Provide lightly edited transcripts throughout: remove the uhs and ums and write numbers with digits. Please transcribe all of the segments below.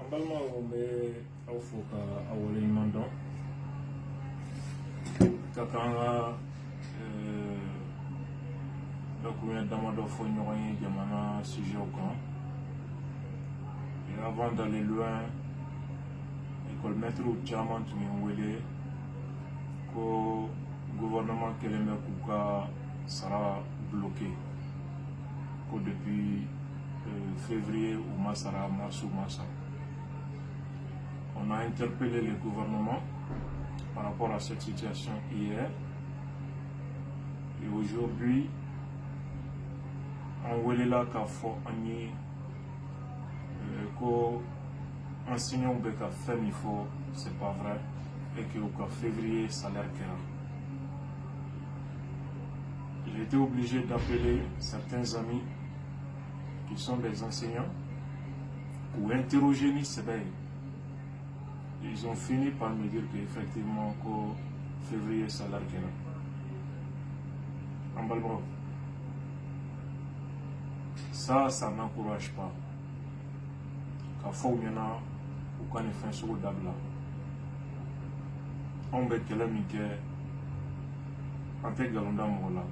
balima o bɛ aw fo ka aw waleɲuman dɔn ka kan ka dakuruɲɛ damadɔ fɔ ɲɔgɔn ye jamana sujet kan. Et avant d'aller loin, école-maître caman tun ye n wele ko gouvernement kɛlen bɛ k'u ka sara bloqué ko depuis février ou mars ou mars. On a interpellé le gouvernement par rapport à cette situation hier et aujourd'hui on wele la k'a fɔ an ye ko enseignants bɛ ka fɛn min fɔ c'est pas vrai et que au février salaire kɛra. J'ai été obligé d'appeler certains amis qui sont des enseignants pour interroger ni sɛbɛ. Ils ont fini par me dire qu'effectivement, qu'au février, salaire kɛra. En balimaw, ça n'encourage pas. K'a fɔ u ɲɛna u ka nin fɛn sugu dabila. Anw bɛ kɛlɛ min kɛ, an tɛ nkalon da mɔgɔ la.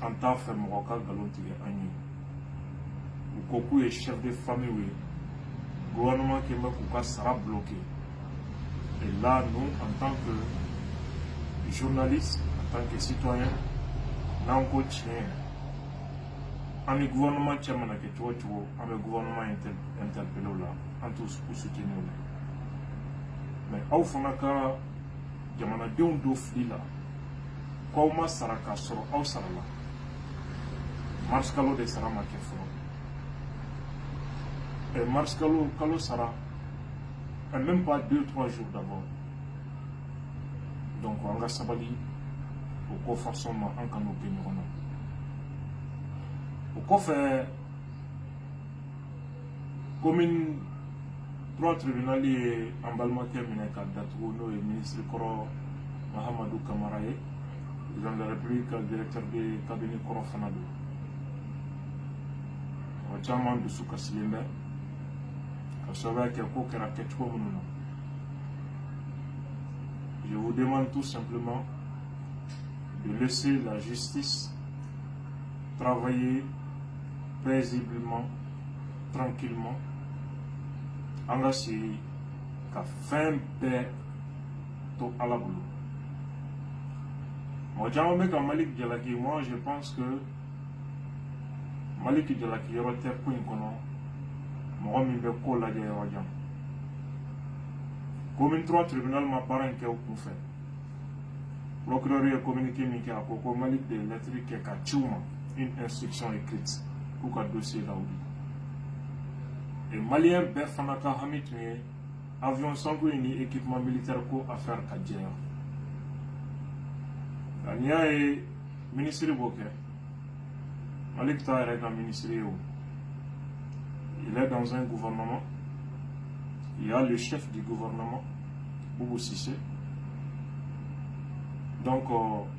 An t'a fɛ mɔgɔ ka nkalon tigɛ an ye. U ko k'u ye chef de famille ye. Gouvernement qui sera bloqué. Et là, nous, en tant que journalistes, en tant que citoyens, nous avons continué. En gouvernement qui a un gouvernement interpellé là, en tous pour soutenir. Mais au fond, il y a un dossier là. Comment Saraka sera au Sarala? Marskalo de Sarama Kefro. Et mars Kalo Sara, et même pas 2-3 jours d'abord. Donc on va s'abali au co-forcement en canopé. Au co-fait, comme une 3 tribunaux en Balmaké Mineka Datouno et ministre Koro Mahamadou Kamaraye, président de la République, directeur du cabinet Koro Fanado. On va de Souka Silimbe. Je vous demande tout simplement de laisser la justice travailler paisiblement, tranquillement, en assurant qu'à fin paix tout à la boulot. Moi, je pense que Malik Djalaki y aura terre pour une mɔgɔ min bɛ ko lajɛ yɔrɔ jan. Commune 3 tribunal ma baara in kɛ u kun fɛ. Procureur ye communiqué min kɛ a ko Malik de lettre kɛ ka ci u ma une instruction écrite k'u ka dossier lawuli. Et malien bɛɛ fana ka hami tun ye avion sanko ni équipement militaire ko affaire ka jɛya. N'i y'a ye ministre b'o kɛ Malik t'a yɛrɛ ka ministre ye o. Il est dans un gouvernement. Il y a le chef du gouvernement, Boubou Sissé. Donc,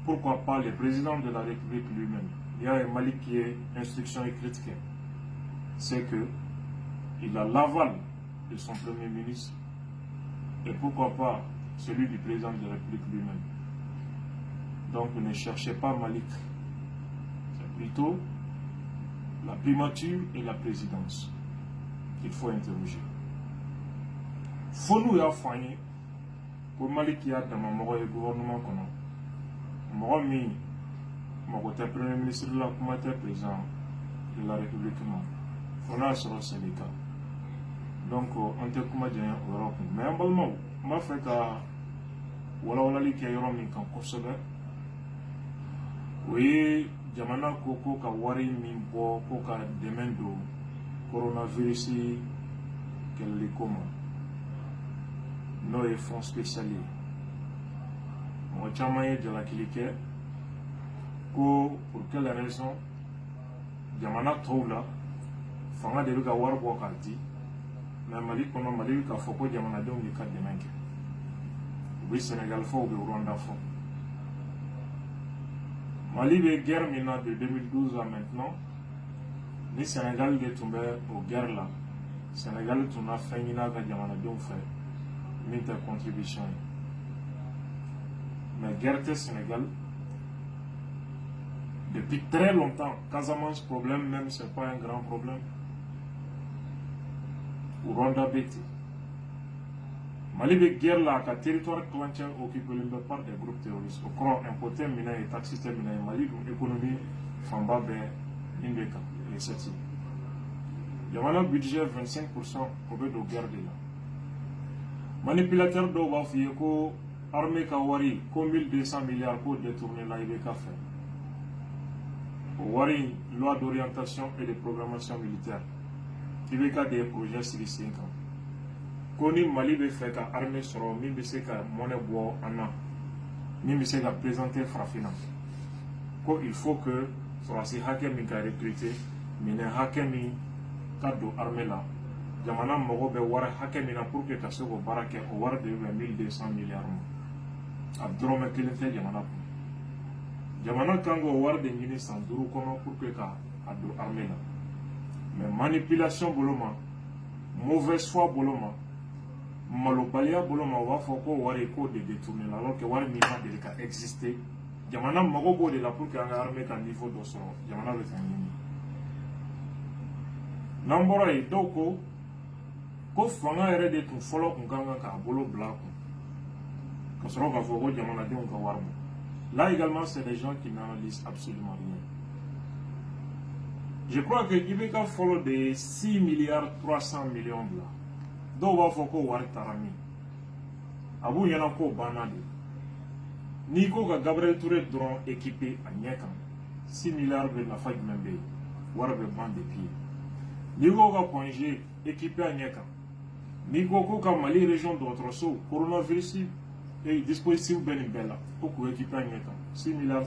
pourquoi pas le président de la République lui-même? Il y a un Malik qui est instruction écrite. C'est que il a l'aval de son premier ministre. Et pourquoi pas celui du président de la République lui-même. Donc, ne cherchez pas Malik. C'est plutôt la primature et la présidence qu'il faut interroger. Faut nous affaire pour Malik qui a dans mon gouvernement moi mon côté premier ministre de la communauté président de la République on a sur ce cas. Donc on te comment dire en Europe mais en Balma m'a fait qu'à voilà li qui est Europe min kan kosɛbɛ o ye jamana ko ka wari min bɔ ko ka dɛmɛ don coronavirus kɛlɛli ko ma n'o ye fonds spécial ye mɔgɔ caman ye jalakili kɛ ko pour quelle raison jamana tɔw la fanga de bɛ ka wari bɔ k'a di mais Mali kɔnɔ Mali bɛ k'a fɔ ko jamanadenw de ka dɛmɛ kɛ u bɛ Sénégal fɔ u bɛ Rwanda fɔ Mali bɛ guerre min na de 2012 à maintenant ni Sénégal de tun bɛ o guerre la Sénégal tun na fɛn ɲini a ka jamanadenw fɛ min tɛ contribution ye mais guerre tɛ Sénégal depuis très longtemps. Casamance problème même c'est pas un grand problème. Ou Ronda Beti. Mali be guerre là, ka territoire clanché occupé par des groupes terroristes. Au courant importé mina et taxi mina et Mali donc économie famba be indeka et c'est il y a un budget 25% pour de guerre là. Manipulateur do ba fiye ko armée ka wari ko 1200 milliards pour détourner la IBK fait. Wari loi d'orientation et de programmation militaire. IBK des projets sur 5 ans. Koni Mali be fait ka armée soro min be se ka monnaie bo ana. Min be se ka présenter frafina. Ko il faut que soit si hakem mi ka recruter, mine hakem mi ka do armée là. Jamana mogo be wara hakem mi na pour que ka se ko barake o war de 1200 milliards. Abdurrahman Kilente jamana ko. Jamana kango war de ñini san duru kono pour que ka ado armée là. Mais manipulation boloma, mauvaise foi boloma, malobalia boloma wa foko wari ko de détourner alors que wari mi ma de ka exister. Jamana mago bo de la pour que anga armée ka niveau do soro. Jamana be tan ñini. Nambora e doko ko fanga ere de tun folo kun kanga ka bolo bla ko. Ko soro ka foko jamana de on ka warmo. Là également, c'est des gens qui n'analysent absolument rien. Je crois que IBK follow de 6 milliards 300 millions de là. Donc, on va faire quoi tarami. Abu yana ko banade. Niko ka Gabriel Touré drone équipé à Nyekam. 6 milliards de la faille même. War be bande de pieds. Niko ka congé équipé à Nyekam. Niko ka Mali région d'autres sous coronavirus. Et dispositif ben bella pour que équiper 6 milliards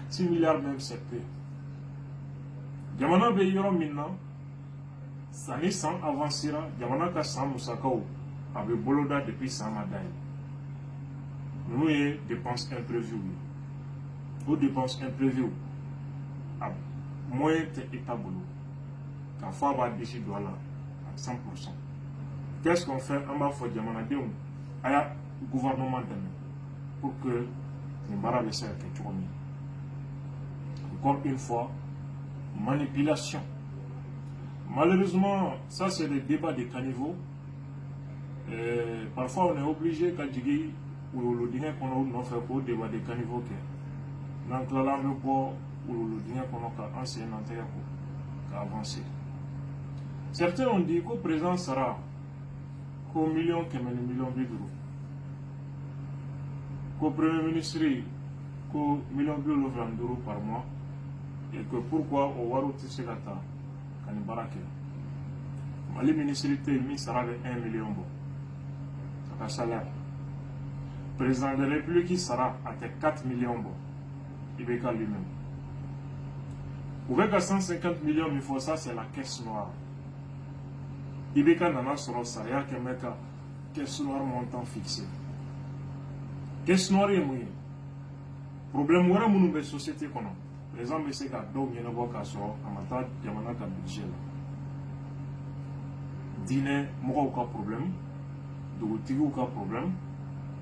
6 milliards même c'est peu. Jamana be yoro minna sani sans avancera jamana ka sans musakao avec boloda depuis sans madaille. Nous y dépenses imprévues. Vos dépenses imprévues à moins état boulot. Quand faut va décider là à 100%. Qu'est-ce qu'on fait en bas for jamana de aya gouvernement pour que les marabes soient tournés. Encore une fois, manipulation. Malheureusement, ça c'est le débat des caniveaux. Parfois on est obligé quand tu ou le dîner qu'on a fait pour débat des caniveaux. Donc là, on ou le dîner qu'on a ancien antérieur qui a avancé. Certains ont dit qu'au présent sera qu'au million qui mène millions d'euros. Qu'au Premier ministre, qu'au million d'euros par mois, et que pourquoi au Waro Tissigata, Kanibarake. Mali ministre mi sera de 1 million. C'est un salaire. Président de la République qui sera à 4 millions. Il va lui-même. Vous voyez qu'à 150 millions, il faut ça, c'est la caisse noire. Il va nana soro ça, il y a que mec caisse noire montant fixé. Caisse noire est mouillée. Problème wara munu be société kono. Les exemple c'est ka do ñene bo ka so amata jamana ka budget la. Dîner mo ko problème, dugutigu ka problème,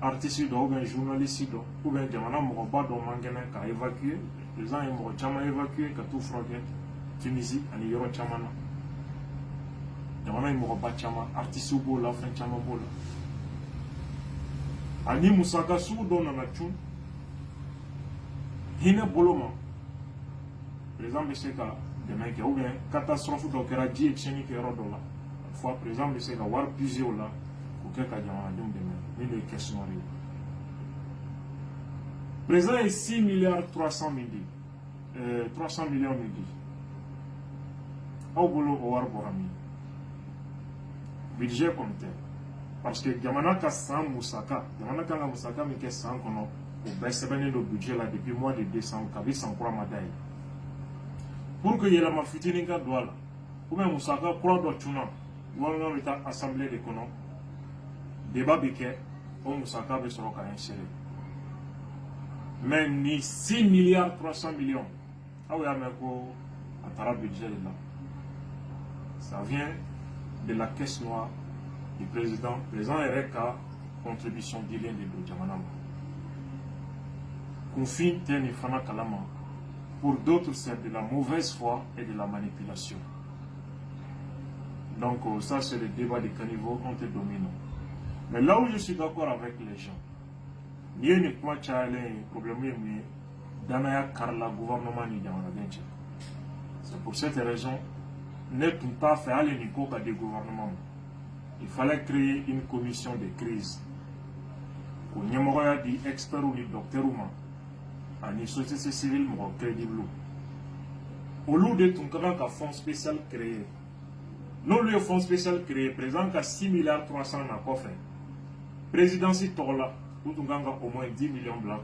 artiste do ben journaliste do ou ben jamana mo ba do mangena ka évacuer, les gens mo chama évacuer ka tout frogué Tunisie ani yoro chamana. Jamana mo ba chama artiste bo la fin chama bo la. Ani musaka su do na chun hina boloma par exemple c'est ka de mec ou bien catastrophe do kera di exchange ke ro do la fois par exemple c'est ka war plusieurs là ou que ka jama dum de mais les questions ri présent est 6 milliards 300 millions 300 millions midi au bolo o war borami budget compté parce que jamana ka sans musaka jamana ka musaka mi ke sans kono o baisse le budget là depuis mois de décembre kabi sans croix madaille pour que yela ma fitini ka douala ou même musaka croix do tuna wona l'état assemblée de kono débat beke o musaka be soro ka insérer mais ni 6 milliards 300 millions ah oui mais ko atara budget là ça vient de la caisse noire du président RK, contribution d'Ilien de Djamanama. Confine Tien Fana Kalama. Pour d'autres, c'est de la mauvaise foi et de la manipulation. Donc, ça, c'est le débat des caniveaux entre dominants. Mais là où je suis d'accord avec les gens, il y a un problème dans le gouvernement. C'est pour cette raison, ne pas faire les des gouvernements. Il fallait créer une commission de crise. Pour n'y avoir des experts ou des docteurs ou une société civile crédible. Au lieu de tout un fonds spécial créé, non le fonds spécial créé présente à 6 milliards 300 na coffre. Présidence Tola, où tu as au moins 10 millions de blancs.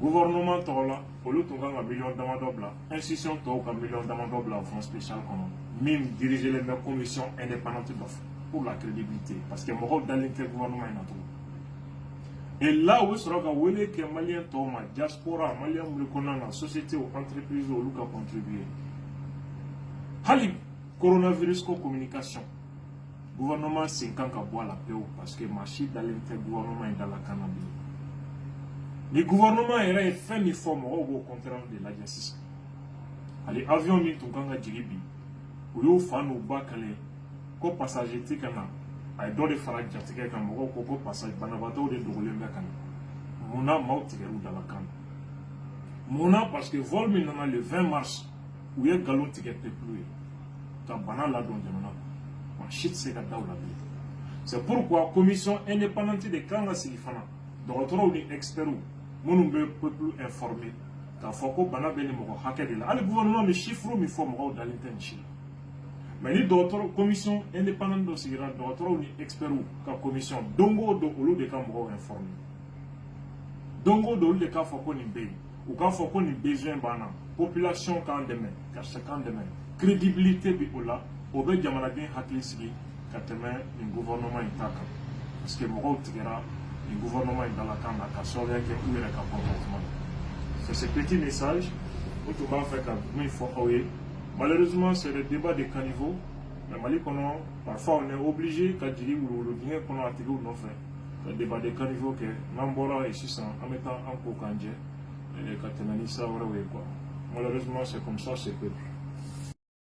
Gouvernement Tola, au lieu de un million d'amende blancs. Institution Tola, un million d'amende blancs au fonds spécial. Même diriger les commissions indépendantes d'offres pour la crédibilité. Parce que mon rôle dans l'intergouvernement est naturel. Et là où sera que les Maliens Toma, diaspora, Maliens la société ou entreprise ou Luka contribuer. Halim, coronavirus communication. Gouvernement 5 ans qui boit la paix parce que machine dans l'intergouvernement est dans la cannabis. Le gouvernement est fait une forme au contraire de la justice. Allez, avion mis tout ganga djiribi. Ou yo fan ou bakale. Ko passager tikana. Ay do de fara jatige kan mo ko passage banabato de dogolembe kan. Mona mautigeru dans la can. Mona parce que vol minana le 20 mars où il galon ticket plus. Ka bana la don jamana. C'est pourquoi la commission indépendante de Kanga Silifana, dont les experts, nous ne pouvons plus informer. Car il faut que le gouvernement me chiffre, mais il faut dans l'intention. Mais les d'autres commissions indépendantes de d'autres experts, la commission Dongo de Olu de Kambo informé. Dongo de Olu de Kafoko Nimbe, ou Kafoko Nimbe besoin bana, population quand demain, car chacun demain, crédibilité biola. Au bout de Yamanagin Haklisigi, quand le gouvernement est attaqué. Parce que Moro Tigera, le gouvernement est dans la canne, à Kassoria, qui est où il est comportement. C'est ce petit message, où tout le monde fait qu'il faut envoyer. Malheureusement, c'est le débat des caniveaux. Mais parfois, on est obligé, quand il dit ou le dîner qu'on a attiré ou non fait, le débat des caniveaux, que Nambora et 600, en mettant en Kokandje, et quand on a mis ça, malheureusement, c'est comme ça, c'est que.